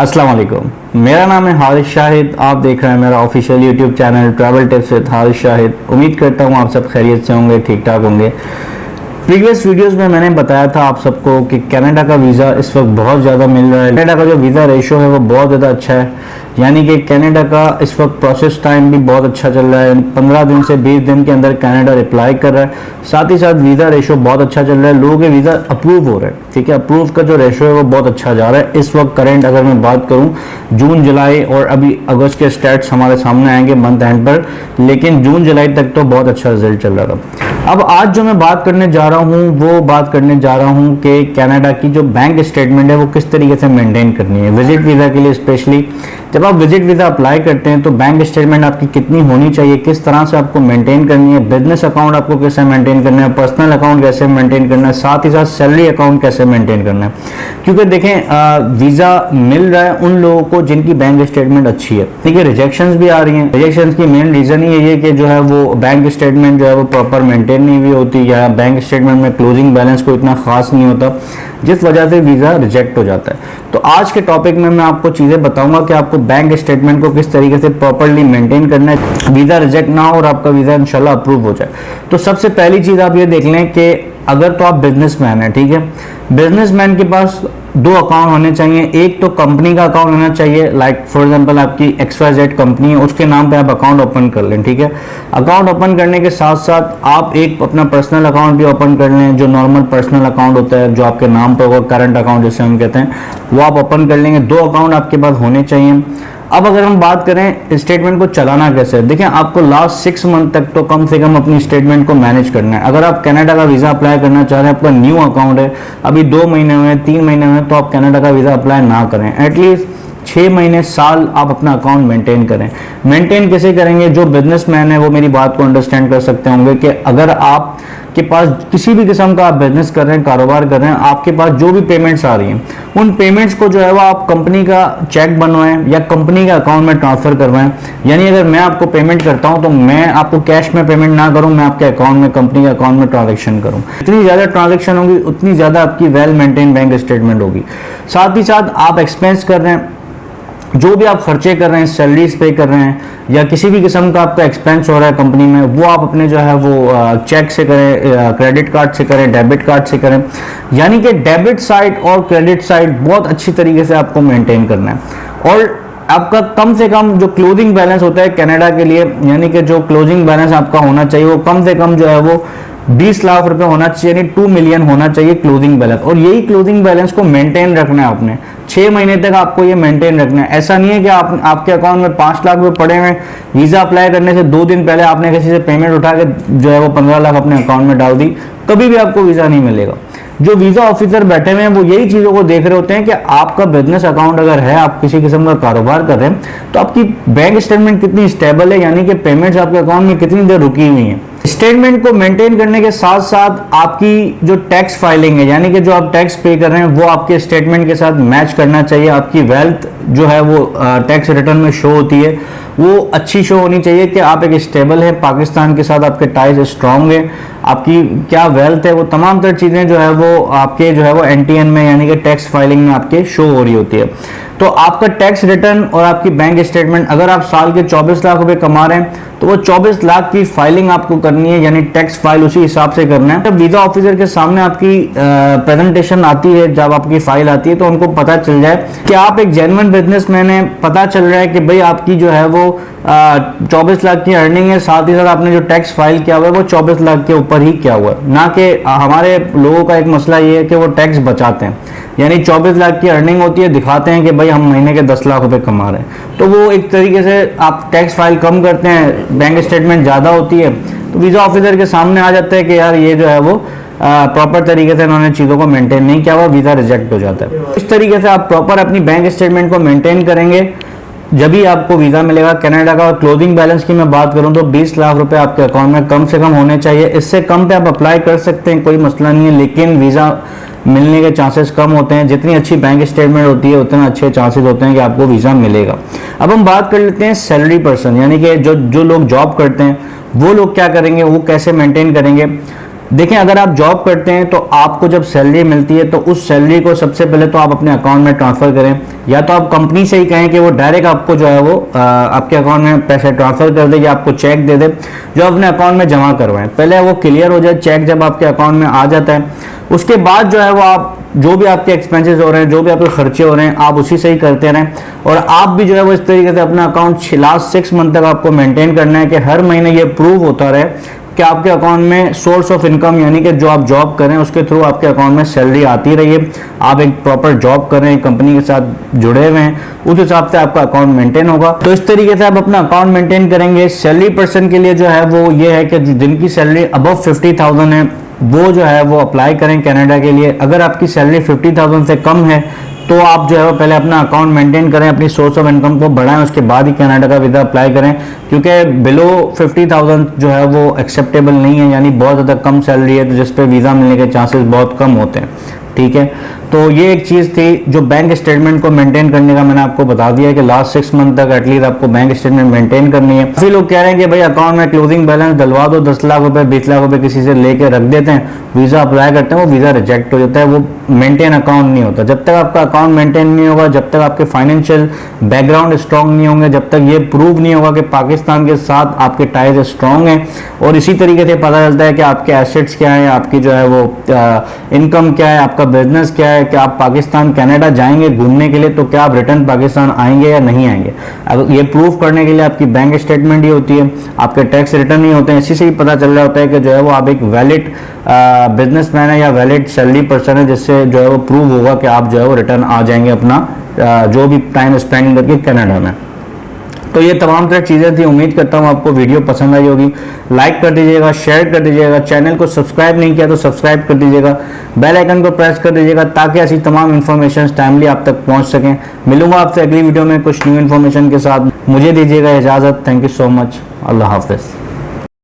अस्सलाम वालेकुम। मेरा नाम है हारिस शाहिद। आप देख रहे हैं मेरा official YouTube channel travel tips with Haris Shahid. उम्मीद करता हूँ आप सब खैरियत से होंगे, ठीक ठाक होंगे। प्रीवियस वीडियोस में मैंने बताया था आप सबको कि कनाडा का वीज़ा इस वक्त बहुत ज़्यादा मिल रहा है। कनाडा का जो वीज़ा रेशो है वो बहुत ज़्यादा अच्छा है, यानी कि कनाडा का इस वक्त प्रोसेस टाइम भी बहुत अच्छा चल रहा है। 15 दिन से 20 दिन के अंदर कनाडा रिप्लाई कर रहा है। साथ ही साथ वीज़ा रेशो बहुत अच्छा चल रहा है, लोगों के वीज़ा अप्रूव हो रहे हैं। ठीक है, अप्रूव का जो रेशो है वो बहुत अच्छा जा रहा है इस वक्त। करेंट अगर मैं बात करूँ जून जुलाई और अभी अगस्त के स्टैट्स हमारे सामने आएंगे मंथ एंड पर, लेकिन जून जुलाई तक तो बहुत अच्छा रिजल्ट चल रहा था। अब आज जो मैं बात करने जा रहा हूँ वो बात करने जा रहा हूँ कि कनाडा की जो बैंक स्टेटमेंट है वो किस तरीके से मेंटेन करनी है विजिट वीज़ा के लिए। स्पेशली जब आप विजिट वीज़ा अप्लाई करते हैं तो बैंक स्टेटमेंट आपकी कितनी होनी चाहिए, किस तरह से आपको मेंटेन करनी है, बिजनेस अकाउंट आपको कैसे मेंटेन करना है, पर्सनल अकाउंट कैसे मेंटेन करना है, साथ ही साथ सैलरी अकाउंट कैसे मेंटेन करना है। क्योंकि देखें वीज़ा मिल रहा है उन लोगों को जिनकी बैंक स्टेटमेंट अच्छी है। ठीक है, रिजेक्शंस भी आ रही हैं। रिजेक्शंस की मेन रीज़न ही ये कि जो है वो बैंक स्टेटमेंट जो है वो प्रॉपर मेंटेन नहीं हुई होती, या बैंक स्टेटमेंट में क्लोजिंग बैलेंस को इतना खास नहीं होता, जिस वजह से वीज़ा रिजेक्ट हो जाता है। तो आज के टॉपिक में मैं आपको चीज़ें बताऊंगा कि आपको बैंक स्टेटमेंट को किस तरीके से प्रॉपर्ली मेंटेन करना है, वीज़ा रिजेक्ट ना हो और आपका वीज़ा इंशाल्लाह अप्रूव हो जाए। तो सबसे पहली चीज़ आप ये देख लें कि अगर तो आप बिजनेसमैन हैं, ठीक है, बिजनेसमैन के पास दो अकाउंट होने चाहिए। एक तो कंपनी का अकाउंट होना चाहिए, लाइक फॉर एग्जांपल आपकी XYZ कंपनी है, उसके नाम पे आप अकाउंट ओपन कर लें। ठीक है, अकाउंट ओपन करने के साथ साथ आप एक अपना पर्सनल अकाउंट भी ओपन कर लें, जो नॉर्मल पर्सनल अकाउंट होता है जो आपके नाम पर होगा, करंट अकाउंट जिसे हम कहते हैं, वो आप ओपन कर लेंगे। दो अकाउंट आपके पास होने चाहिए। अब अगर हम बात करें स्टेटमेंट को चलाना कैसे है, देखें आपको लास्ट 6 मंथ तक तो कम से कम अपनी स्टेटमेंट को मैनेज करना है। अगर आप कनाडा का वीज़ा अप्लाई करना चाह रहे हैं, आपका न्यू अकाउंट है, अभी 2 महीने हुए, 3 महीने हुए, तो आप कनाडा का वीज़ा अप्लाई ना करें। एटलीस्ट 6 महीने साल आप अपना अकाउंट मेंटेन करें। मेंटेन कैसे करेंगे, जो बिजनेसमैन है वो मेरी बात को अंडरस्टैंड कर सकते होंगे कि अगर आप के पास किसी भी किस्म का आप बिजनेस कर रहे हैं, कारोबार कर रहे हैं, आपके पास जो भी पेमेंट्स आ रही हैं, उन पेमेंट्स को जो है वो आप कंपनी का चेक बनवाएं या कंपनी के अकाउंट में ट्रांसफर करवाएं। यानी अगर मैं आपको पेमेंट करता हूं तो मैं आपको कैश में पेमेंट ना करूं, मैं आपके अकाउंट में, कंपनी के अकाउंट में ट्रांजेक्शन करूं। जितनी ज़्यादा ट्रांजेक्शन होगी उतनी ज़्यादा आपकी वेल मेंटेन बैंक स्टेटमेंट होगी। साथ ही साथ आप एक्सपेंस कर रहे हैं, जो भी आप खर्चे कर रहे हैं, सैलरीज पे कर रहे हैं या किसी भी किस्म का आपका एक्सपेंस हो रहा है कंपनी में, वो आप अपने जो है वो चेक से करें, क्रेडिट कार्ड से करें, डेबिट कार्ड से करें। यानी कि डेबिट साइड और क्रेडिट साइड बहुत अच्छी तरीके से आपको मेंटेन करना है। और आपका कम से कम जो क्लोजिंग बैलेंस होता है कनाडा के लिए, यानी कि जो क्लोजिंग बैलेंस आपका होना चाहिए वो कम से कम जो है वो 20 लाख रुपए होना चाहिए, यानी 2 मिलियन होना चाहिए क्लोजिंग बैलेंस। और यही क्लोजिंग बैलेंस को मेंटेन रखना है आपने 6 महीने तक, आपको ये मेंटेन रखना है। ऐसा नहीं है कि आपके अकाउंट में 5 लाख रुपए पड़े हुए, वीज़ा अप्लाई करने से 2 दिन पहले आपने किसी से पेमेंट उठा के जो है वो 15 लाख अपने अकाउंट में डाल दी, कभी भी आपको वीज़ा नहीं मिलेगा। जो वीज़ा ऑफिसर बैठे हुए हैं वो यही चीज़ों को देख रहे होते हैं कि आपका बिजनेस अकाउंट अगर है, आप किसी किस्म का कारोबार कर रहे हैं, तो आपकी बैंक स्टेटमेंट कितनी स्टेबल है, यानी कि पेमेंट्स आपके अकाउंट में कितनी देर रुकी हुई हैं। स्टेटमेंट को मेंटेन करने के साथ साथ आपकी जो टैक्स फाइलिंग है, यानी कि जो आप टैक्स पे कर रहे हैं, वो आपके स्टेटमेंट के साथ मैच करना चाहिए। आपकी वेल्थ जो है वो टैक्स रिटर्न में शो होती है, वो अच्छी शो होनी चाहिए कि आप एक स्टेबल है, पाकिस्तान के साथ आपके टाइज स्ट्रांग है, आपकी क्या वेल्थ है, वो तमाम तर चीज़ें जो है वो आपके जो है वो NTN में, यानी कि टैक्स फाइलिंग में आपके शो हो रही होती है। तो आपका टैक्स रिटर्न और आपकी बैंक स्टेटमेंट, अगर आप साल के 24 लाख रुपए कमा रहे हैं तो वो 24 लाख की फाइलिंग आपको करनी है, यानी टैक्स फाइल उसी हिसाब से करना है। जब वीज़ा ऑफिसर के सामने आपकी प्रेजेंटेशन आती है, जब आपकी फाइल आती है, तो उनको पता चल जाए कि आप एक जेन्युइन बिजनेसमैन है। पता चल रहा है कि भाई आपकी जो है वो 24 लाख की अर्निंग है, साथ ही साथ आपने जो टैक्स फाइल किया हुआ है वो 24 लाख के ऊपर ही किया हुआ है। ना कि हमारे लोगों का एक मसला ये है कि वो टैक्स बचाते हैं, यानी 24 लाख की अर्निंग होती है, दिखाते हैं कि भाई हम महीने के 10 लाख रुपए कमा रहे हैं, तो वो एक तरीके से आप टैक्स फाइल कम करते हैं, बैंक स्टेटमेंट ज़्यादा होती है, तो वीज़ा ऑफिसर के सामने आ जाता है कि यार ये जो है वो प्रॉपर तरीके से इन्होंने चीज़ों को मेंटेन नहीं किया हुआ, वीज़ा रिजेक्ट हो जाता है। इस तरीके से आप प्रॉपर अपनी बैंक स्टेटमेंट को मेंटेन करेंगे, जब भी आपको वीज़ा मिलेगा कनाडा का। और क्लोजिंग बैलेंस की मैं बात करूं तो 20 लाख रुपए आपके अकाउंट में कम से कम होने चाहिए। इससे कम पे आप अप्लाई कर सकते हैं, कोई मसला नहीं है, लेकिन वीज़ा मिलने के चांसेस कम होते हैं। जितनी अच्छी बैंक स्टेटमेंट होती है उतने अच्छे चांसेस होते हैं कि आपको वीज़ा मिलेगा। अब हम बात कर लेते हैं सैलरी पर्सन, यानी कि जो लोग जॉब करते हैं वो लोग क्या करेंगे, वो कैसे मेंटेन करेंगे। देखें, अगर आप जॉब करते हैं तो आपको जब सैलरी मिलती है तो उस सैलरी को सबसे पहले तो आप अपने अकाउंट में ट्रांसफ़र करें, या तो आप कंपनी से ही कहें कि वो डायरेक्ट आपको जो है वो आपके अकाउंट में पैसे ट्रांसफ़र कर दे या आपको चेक दे दे जो अपने अकाउंट में जमा करवाएं। पहले वो क्लियर हो जाए, चेक जब आपके अकाउंट में आ जाता है उसके बाद जो है वो आप जो भी आपके एक्सपेंसेस हो रहे हैं, जो भी आपके खर्चे हो रहे हैं, आप उसी से ही करते रहें। और आप भी जो है वो इस तरीके से अपना अकाउंट लास्ट 6 मंथ तक आपको मेंटेन करना है कि हर महीने ये प्रूव होता रहे कि आपके अकाउंट में सोर्स ऑफ इनकम यानी कि जो आप जॉब कर रहे हैं उसके थ्रू आपके अकाउंट में सैलरी आती रही है, आप एक प्रॉपर जॉब कर रहे हैं, कंपनी के साथ जुड़े हुए हैं, उस हिसाब से आपका अकाउंट मेंटेन होगा। तो इस तरीके से आप अपना अकाउंट मेंटेन करेंगे। सैलरी पर्सन के लिए जो है वो ये है कि जिनकी सैलरी अबव 50,000 है वो जो है वो अप्लाई करें कनाडा के लिए। अगर आपकी सैलरी 50,000 से कम है तो आप जो है वो पहले अपना अकाउंट मेंटेन करें, अपनी सोर्स ऑफ इनकम को बढ़ाएं, उसके बाद ही कनाडा का वीज़ा अप्लाई करें, क्योंकि बिलो 50,000 जो है वो एक्सेप्टेबल नहीं है, यानी बहुत ज़्यादा कम सैलरी है तो जिस पे वीज़ा मिलने के चांसेस बहुत कम होते हैं। ठीक है, तो ये एक चीज़ थी जो बैंक स्टेटमेंट को मेंटेन करने का मैंने आपको बता दिया कि लास्ट 6 मंथ तक एटलीस्ट आपको बैंक स्टेटमेंट मेंटेन करनी है। काफी लोग कह रहे हैं कि भाई अकाउंट में क्लोजिंग बैलेंस डलवा दो, 10 लाख रुपए 20 लाख रुपए किसी से लेके रख देते हैं, वीज़ा अप्लाई करते हैं, वो वीज़ा रिजेक्ट हो जाता है, वो मेंटेन अकाउंट नहीं होता। जब तक आपका अकाउंट मेंटेन नहीं होगा, जब तक आपके फाइनेंशियल बैकग्राउंड स्ट्रॉन्ग नहीं होंगे, जब तक ये प्रूव नहीं होगा कि पाकिस्तान के साथ आपके टाइज स्ट्रॉन्ग हैं, और इसी तरीके से पता चलता है कि आपके एसेट्स क्या है, आपकी जो है वो इनकम क्या है, आपका बिजनेस क्या है, कि आप पाकिस्तान कनाडा जाएंगे घूमने के लिए तो क्या आप रिटर्न पाकिस्तान आएंगे या नहीं आएंगे। अब ये प्रूफ करने के लिए आपकी बैंक स्टेटमेंट ही होती है, आपके टैक्स रिटर्न ही होते हैं। इसी से ही पता चल रहा होता है कि जो है वो आप एक वैलिड बिजनेसमैन है या वैलिड सैलरी पर्सन है, जिससे जो है वो प्रूव होगा कि आप जो है वो रिटर्न आ जाएंगे अपना जो भी टाइम स्पेंड करके कनाडा में। तो ये तमाम तरह चीज़ें थी। उम्मीद करता हूँ आपको वीडियो पसंद आई होगी। लाइक कर दीजिएगा, शेयर कर दीजिएगा, चैनल को सब्सक्राइब नहीं किया तो सब्सक्राइब कर दीजिएगा, बेल आइकन को प्रेस कर दीजिएगा ताकि ऐसी तमाम इन्फॉर्मेशन टाइमली आप तक पहुँच सकें। मिलूंगा आपसे अगली वीडियो में कुछ न्यू इन्फॉर्मेशन के साथ। मुझे दीजिएगा इजाज़त। Thank you so much. अल्लाह हाफिज़।